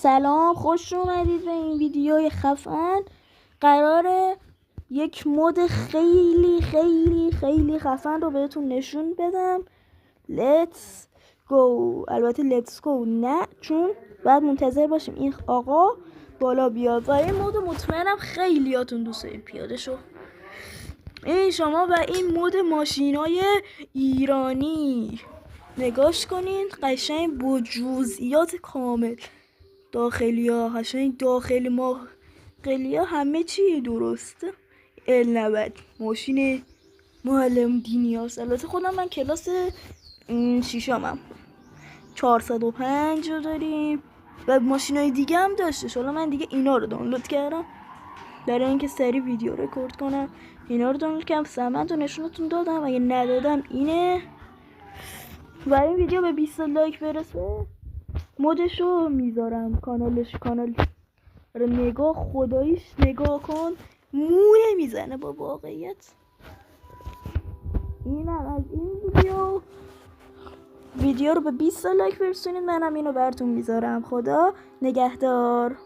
سلام، خوش اومدید به این ویدیوی خفن. قراره یک مود خیلی خیلی خیلی خفن رو بهتون نشون بدم. Let's go. البته let's go نه، چون باید منتظر باشیم این آقا بالا بیاد و این مود مطمئنم خیلیاتون دوست دارید پیاده شو. این شما و این مود ماشینای ایرانی نگاش کنین، قشنگ با جزئیات کامل. داخلی ها قشنگ، داخل ماخلی ها همه چی درسته. L90 ماشین معلم دینی هست. البته خودم من کلاس شیشمم 405 رو داریم و ماشین های دیگه هم داشته. حالا من دیگه اینا رو دانلود کردم برای اینکه سری ویدیو رکورد کنم. اینا رو دانلود کردم، سمت رو نشونتون دادم. اگه ندادم اینه. و این ویدیو به 20 لایک برسه مودشو میذارم. کانال رو نگاه، خداییش نگاه کن، موی میزنه با واقعیت. اینم از این ویدیو رو به 20 لایک برسونید، منم اینو براتون میذارم. خدا نگهدار.